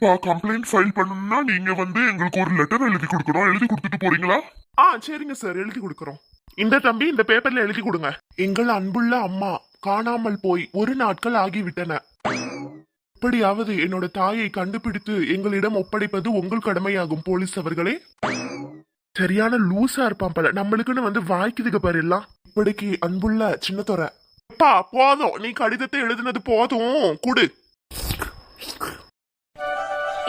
சரிப்பா, complaint file பண்ணணும்னா நீங்க எங்களுக்கு ஒரு லெட்டர் எழுதி கொடுக்கணும். எழுதி கொடுத்துட்டு போறீங்களா? சரிங்க சார், எழுதி கொடுக்கறோம். இந்த தம்பி இந்த பேப்பர்ல எழுதி கொடுங்க. எங்கள் அன்புள்ள அம்மா காணாமல் போய் 1 நாட்கள் ஆகிவிட்டன. எப்படியாவது என்னோட தாயை கண்டுபிடித்து எங்களிடம் ஒப்படைப்பது உங்கள் கடமையாகும் போலீஸ் அவர்களே. சரியான லூசா இருப்பான் போல, நம்மளுக்குன்னு வாய்க்குதுக்கு பாரு எல்லாம். இப்படிக்கு அன்புள்ள சின்னத்தொர. போதும், நீ கடிதத்தை எழுதினது போதும், குடு.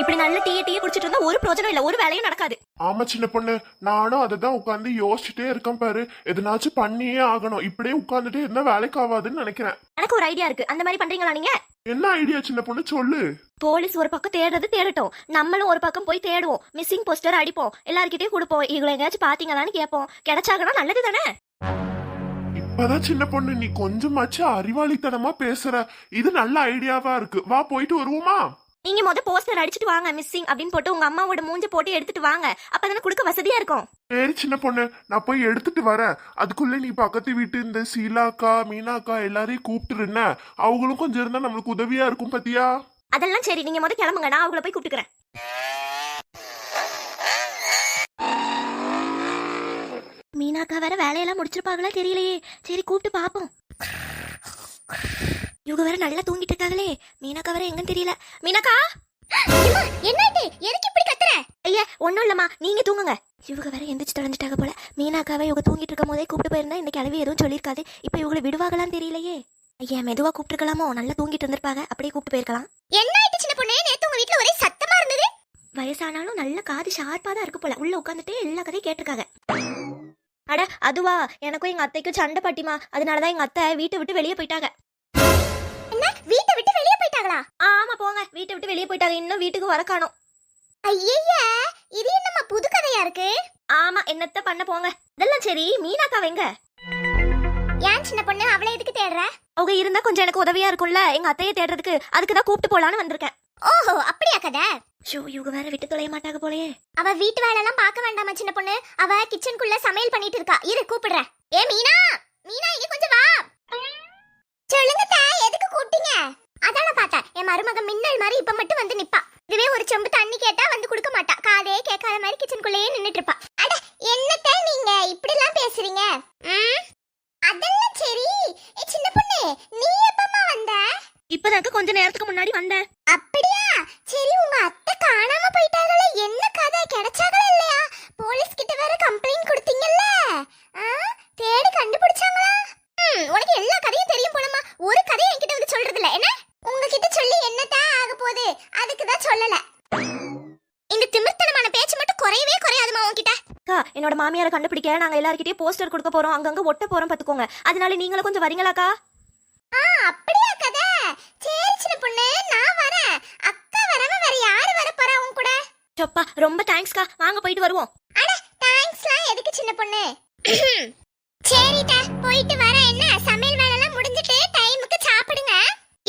இப்படி நல்ல டீ குடிச்சிட்டு இருந்தா ஒரு பிரோஜனம் இல்ல, ஒரு வேலையும் நடக்காது. ஆமா சின்ன பொண்ணு, நானும் அததான் உட்காந்து யோசிச்சுட்டே இருக்கேன் பாரு. எதனாச்சும் பண்ணியே ஆகணும். இப்படியே உட்காந்துட்டு இருந்தா வேலைக்கு ஆகாதுன்னு நினைக்கிறேன். எனக்கு ஒரு ஐடியா இருக்கு, அந்த மாதிரி பண்றீங்களா நீங்க? என்ன ஐடியா சின்ன பொண்ணு, சொல்லு. போலீஸ் ஒரு பக்கம் தேடுறது தேடட்டும், நம்மளும் ஒரு பக்கம் போய் தேடுவோம். மிஸ்ஸிங் போஸ்டர் அடிப்போம், எல்லார்கிட்டயும் கொடுப்போம். இவங்களை எங்கேயாச்சும் பாத்தீங்களான்னு கேட்போம். கிடைச்சாங்கன்னா நல்லது தானே. இப்பதான் சின்ன பொண்ணு நீ கொஞ்சமாச்சும் அறிவாளித்தனமா பேசுற. இது நல்ல ஐடியாவா இருக்கு. வா போயிட்டு வருவோமா? நீங்க போஸ்டர் அடிச்சிட்டு வாங்க, மிஸ்ஸிங் அப்படின்னு போட்டு உங்க அம்மாவோட மூஞ்ச போட்டு எடுத்துட்டு வாங்க. அப்பதானே கொடுக்க வசதியா இருக்கும். சரி சின்ன பொண்ணு, நான் போய் எடுத்துட்டு வரேன். அதுக்குள்ள நீ பக்கத்து வீட்டு இந்த சீலாக்கா மீனாக்கா எல்லாரையும் கூப்பிட்டுருன. அவங்களும் கொஞ்சம் இருந்தா நம்மளுக்கு உதவியா இருக்கும் பத்தியா. அதெல்லாம் சரி, நீங்க கிளம்புங்க, நான் அவங்கள போய் கூப்பிட்டுக்கிறேன். மீனாக்கா வேற வேலையெல்லாம் முடிச்சிருப்பாங்களா தெரியலையே. சரி கூப்பிட்டு பாப்போம். இவங்க வேற நல்லா தூங்கிட்டு இருக்காங்களே. மீனாக்கா வேற எங்கன்னு தெரியல. மீனாக்கா, என்னாச்சு? எதுக்கு இப்படி கத்துற? ஐயா ஒண்ணும் இல்லம்மா, நீங்க தூங்குங்க. இவங்க வேற எந்திரிச்சு தொலைஞ்சிட்டாங்க போல. மீனாக்காவை இவங்க தூங்கிட்டு இருக்கும் போதே கூப்பிட்டு போயிருந்தா இந்த கிளவி எதுவும் சொல்லியிருக்காது. இப்ப இவங்களை விடுவாங்களான்னு தெரியலையே. ஐயா மெதுவா கூப்பிட்டுருக்கலாமோ, நல்லா தூங்கிட்டு இருந்திருப்பாங்க, அப்படியே கூப்பிட்டு போயிருக்கலாம். என்ன ஆயிட்டு சின்ன பொண்ணே? நேத்து உங்க வீட்டுல ஒரே சத்தமா இருந்தது. வயசானாலும் நல்ல காது ஷார்ப்பா தான் இருக்கு போல. உள்ள உட்காந்துட்டு எல்லா கதையும் கேட்டிருக்காங்க. அட அதுவா, எனக்கும் எங்க அத்தைக்கும் சண்டை பாட்டிமா. அதனாலதான் எங்க அத்தை வீட்டை விட்டு வெளியே போயிட்டாங்க. என்ன, வீட்டை விட்டு வெளியே போயிட்டாங்களா? ஆமா போங்க, வீட்டை விட்டு வெளியே போயிட்டாங்க. இன்னும் வீட்டுக்கு வர காணோம். ஐயா, இது என்னம்மா புது கதையா இருக்கு? ஆமா, என்னத்த பண்ண போங்க. இதெல்லாம் சரி, மீனாக்கா எங்க? ஏன் சின்ன பொண்ணு, அவளை எதுக்கு தேடுற? அவங்க இருந்தா கொஞ்சம் எனக்கு உதவியா இருக்கும்ல, எங்க அத்தையை தேடுறதுக்கு. அதுக்குதான் கூப்பிட்டு போலான்னு வந்திருக்கேன். ஓஹோ, அப்படியா கதை? ஷோ, இவங்க வேற விட்டு தொலைய மாட்டாங்க போலயே. அவ வீட்டு வேலை எல்லாம் பார்க்க வேண்டாமா சின்ன பொண்ணு? அவ கிச்சனுக்குள்ள சமையல் பண்ணிட்டு இருக்கா. இரு கூப்பிடுறேன். ஏ மீனா, மீனா இங்க கொஞ்சம் வா. சொல்லுங்க தா, எதுக்கு கூப்பிட்டீங்க? அதான பார்த்தேன், என் மருமக மின்னல் மாதிரி இப்ப மட்டும் வந்து நிப்பா. இதுவே ஒரு செம்பு தண்ணி கேட்டா வந்து கொடுக்க மாட்டா. காதே கேட்காத மாதிரி கிச்சனுக்குள்ளேயே நின்னுட்டு இருப்பா. அட என்னத்த நீங்க இப்படி எல்லாம் பேசுறீங்க? அதெல்லாம் சரி. சின்ன பொண்ணு, நீ எப்பமா வந்த? இப்பதாக்க கொஞ்ச நேரத்துக்கு முன்னாடி வந்தேன். அப்படியா? சரி, உங்க அத்தை காணாம போயிட்டாங்களே, என்ன கதை? கிடைச்சாங்களா இல்லையா? போலீஸ் கிட்ட வேற கம்ப்ளைண்ட் கொடுத்தீங்கல்ல, தேடி கண்டுபிடிச்சாங்களா? உனக்கு எல்லா கதையும் தெரியும் போலமா. ஒரு கதையை என்கிட்ட வந்து சொல்றது இல்ல. என்ன உங்ககிட்ட சொல்லி என்னதான் ஆக போகுது? அதுக்கு தான் சொல்லல. இந்த திமிர்த்தனமான பேச்சு மட்டும் குறையவே குறையாதுமா உன்கிட்ட. என்னோட மாமியாரை கண்டுபிடிக்க நாங்க எல்லார்கிட்டயும் போஸ்டர் கொடுக்க போறோம், அங்கங்க ஒட்ட போறோம் பாத்துக்கோங்க. அதனால நீங்களும் கொஞ்சம் வரீங்களாக்கா? அப்படியா கதை? சரி சின்ன பொண்ணு, நான் வரேன். அக்கா வராம வேற யாரு வர போறா உன் கூட? சொப்பா, ரொம்ப தேங்க்ஸ்க்கா. வாங்க போயிட்டு வருவோம். அட தேங்க்ஸ்லாம் எதுக்கு சின்ன பொண்ணு? சரிடா, போயிட்டு வரேன். என்ன சமையல் வேலை எல்லாம் முடிஞ்சிட்டு டைமுக்கு சாப்பிடுங்க.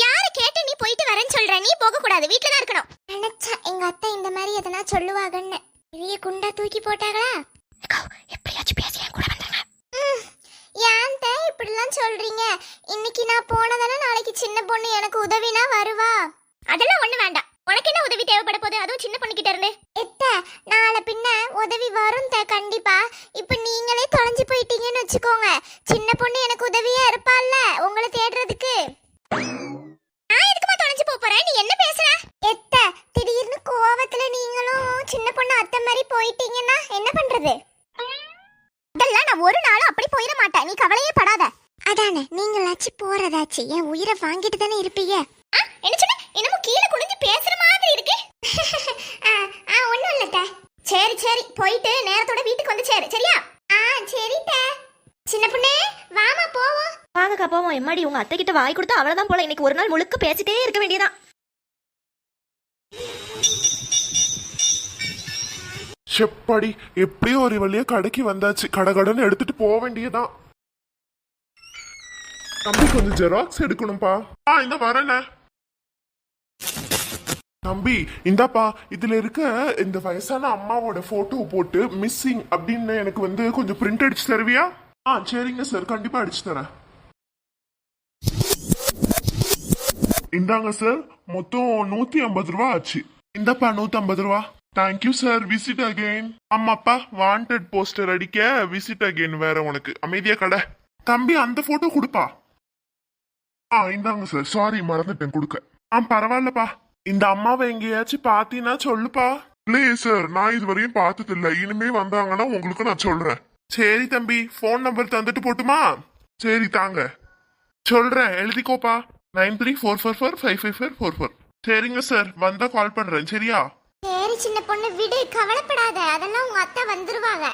யாரை கேட்டு நீ போயிட்டு வரேன்னு சொல்ற? நீ போக கூடாது, வீட்ல தான் இருக்கணும். நினைச்சா எங்க அத்தை இந்த மாதிரி எதனா சொல்லுவாங்கன்னு. பெரிய குண்டா தூக்கி போட்டாங்களா? எப்படியாச்சும் பேசி என் கூட வந்தாங்க. ஏன் தே இப்படிலாம் சொல்றீங்க? இன்னைக்கு நான் போனதானே நாளைக்கு சின்ன பொண்ணு எனக்கு உதவினா வருவா. அதெல்லாம் ஒண்ணு வேண்டாம். உனக்கு என்ன உதவி தேவைப்பட போகுது, அதுவும் சின்ன பொண்ணு கிட்ட இருந்து? எத்த நாளை பின்ன உதவி வரும் தே கண்டிப்பா. இப்ப நீங்களே தொலைஞ்சு போயிட்டீங்கன்னு வச்சுக்கோங்க, சின்ன பொண்ணு எனக்கு உதவியா இருப்பாள்ல உங்களை தேடுறதுக்கு. நான் எதுக்குமா தொலைஞ்சு போறேன்? நீ என்ன பேசுற? எத்த திடீர்னு கோவத்துல நீங்களும் சின்ன பொண்ணு அத்தை மாதிரி போயிட்டீங்கன்னா என்ன பண்றது? அதெல்லாம் நான் ஒரு நாளும் அப்படி போயிட மாட்டேன், நீ கவலையே படாத. அதானே, நீங்களாச்சு போறதாச்சு என் உயிரை வாங்கிட்டு தானே இருப்பீங்க. என்ன சொன்ன? என்னமோ கீழே குனிஞ்சு பேசுற மாதிரி இருக்கு. ஒண்ணும் இல்லட்ட. சரி சரி, போயிட்டு நேரத்தோட வீட்டுக்கு வந்து சேரு, சரியா? சரிட்ட. சின்ன பொண்ணே வாமா போவோம். வாங்கக்கா போவோம். எம்மாடி, உங்க அத்தை கிட்ட வாய் கொடுத்தா அவ்வளவுதான் போல. இன்னைக்கு ஒரு நாள் முழுக்க பேசிட்டே இருக்க வேண்டியதான். செப்படி, எப்படியோ ஒரு வழியா கடைக்கு வந்தாச்சு. கடகடன்னு எடுத்துட்டு போக வேண்டியதான். தம்பி கொஞ்சம் ஜெராக்ஸ் எடுக்கணும்பா. இந்த வரேன்ன. தம்பி இந்தாப்பா, இதுல இருக்க இந்த வயசான அம்மாவோட போட்டோ போட்டு மிஸ்ஸிங் அப்படின்னு எனக்கு கொஞ்சம் பிரிண்ட் அடிச்சு தருவியா? சரிங்க சார், கண்டிப்பா அடிச்சு தரேன். இந்தாங்க சார், மொத்தம் 150 ரூபா ஆச்சு. இந்தப்பா 150 ரூபா. Thank you sir. Visit again. ஆமாப்பா, வாண்டட் போஸ்டர் அடிக்க விசிட் அகைன் வேற உனக்கு. அமைதியா கடை. தம்பி அந்த போட்டோ கொடுப்பா. இந்தாங்க சார். சாரி மறந்துட்டேன் கொடுக்க. பரவாயில்லப்பா. இந்த அம்மாவை எங்கேயாச்சும் பாத்தீங்கன்னா சொல்லுப்பா. இல்லையே சார், நான் இதுவரையும் பார்த்தது இல்ல. இனிமே வந்தாங்கன்னா உங்களுக்கு நான் சொல்றேன். சரி தம்பி, போன் நம்பர் தந்துட்டு போட்டுமா? சரி தாங்க. சொல்றேன், எழுதிக்கோப்பா. 9344455444. சரிங்க சார், வந்தா கால் பண்றேன். சரியா? சரி சின்ன பொண்ணு, விடு, கவலைப்படாத, அதெல்லாம் உங்க அத்தை வந்துருவாங்க.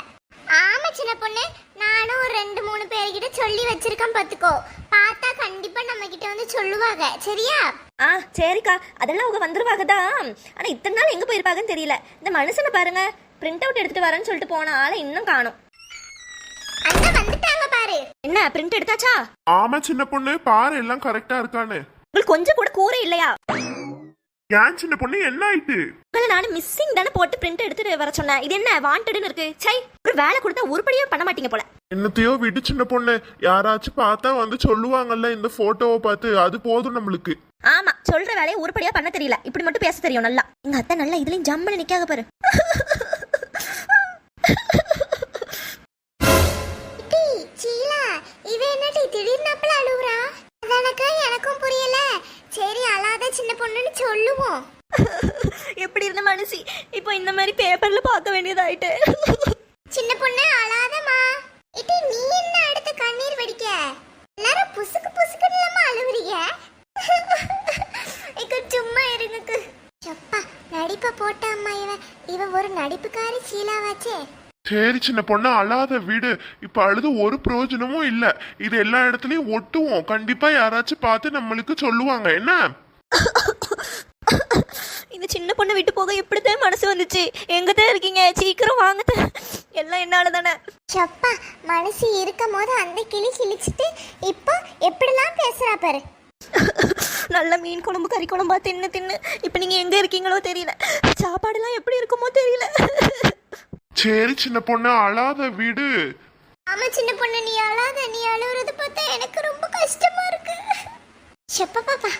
ஆமா சின்ன பொண்ணு, நானும் ஒரு 2-3 பேர்கிட்ட சொல்லி வச்சிருக்கேன் பாத்துக்கோ. பார்த்தா கண்டிப்பா நம்ம கிட்ட வந்து சொல்லுவாங்க. சரியா? சரிக்கா, அதெல்லாம் அவங்க வந்துருவாங்க தான். ஆனா இத்தனை நாள் எங்க போயிருப்பாங்கன்னு தெரியல. இந்த மனுஷனை பாருங்க, பிரிண்ட் அவுட் எடுத்துட்டு வரேன்னு சொல்லிட்டு போன ஆளை இன்னும் காணும். அண்ணா வந்துட்டாங்க பாரு. என்ன பிரிண்ட் எடுத்தாச்சா? ஆமா சின்ன பொண்ணு, பாரு எல்லாம் கரெக்டா இருக்கான்னு. உங்களுக்கு கொஞ்சம் கூட கூரை இல்லையா? ஏன் சின்ன பொண்ணு, என்ன ஆயிட்டு? உங்களை நான் மிஸ்ஸிங் தானே போட்டு பிரிண்ட் எடுத்துட்டு வர சொன்னேன். இது என்ன வாண்டட்னு இருக்கு? சை, ஒரு வேலை கொடுத்தா உருப்படியே பண்ண மாட்டீங்க போல. என்னத்தையோ விடு சின்ன பொண்ணு. யாராச்சும் பார்த்தா வந்து சொல்லுவாங்கல்ல இந்த போட்டோவை பார்த்து, அது போதும் நம்மளுக்கு. ஆமா, சொல்ற வேலையை உருப்படியா பண்ண தெரியல. இப்படி மட்டும் பேச தெரியும் நல்லா. எங்க அத்தை நல்லா இதுலயும் ஜம்முன்னு நிக்காக பாரு. சீலா, இவ என்னடி திடீர்னு அப்பல அழுவுறா? அதனக்கா எனக்கும் புரியல. சரி, அழாத சின்ன பொண்ணுன்னு சொல்லுவோம். எப்படி இருந்த மனுஷி இப்போ இந்த மாதிரி பேப்பர்ல பார்க்க வேண்டியதாயிட்டு. சின்ன பொண்ணு அழாதமா. இட்டி நீ என்ன அடுத்து கண்ணீர் வடிக்க? எல்லாரும் புசுக்கு புசுக்குன்னு இல்லாம அழுவுறீங்க. சும்மா இருங்க. சப்பா, நடிப்ப போட்ட அம்மா. இவ ஒரு நடிப்புக்காரி சீலாவாச்சே. சரி சின்ன பொண்ணு, அழாத வீடு. இப்ப அழுது ஒரு பிரயோஜனமும் இல்ல. இது எல்லா இடத்துலயும் ஒட்டுவோம். கண்டிப்பா யாராச்சும் பார்த்து நம்மளுக்கு சொல்லுவாங்க. என்ன? இந்த சின்ன பொண்ணு விட்டு போக எப்படித்தான் மனசு வந்துச்சு? எங்கதான் இருக்கீங்க? சீக்கிரம் வாங்க. எல்லாம் என்னால தானே. சப்பா, மனசு இருக்கும் போது அந்த கிளி கிழிச்சிட்டு இப்போ எப்படிலாம் பேசுறா பாரு. நல்ல மீன் குழம்பு கறி குழம்பா தின்னு இப்ப நீங்க எங்க இருக்கீங்களோ தெரியல. சாப்பாடுலாம் எப்படி இருக்குமோ தெரியல. சரி சின்ன பொண்ணு, அழாத வீடு. ஆமா சின்ன பொண்ணு, நீ அழாத. நீ அழுவுறது பார்த்தா எனக்கு ரொம்ப கஷ்டமா இருக்கு. சப்பா பாப்பா,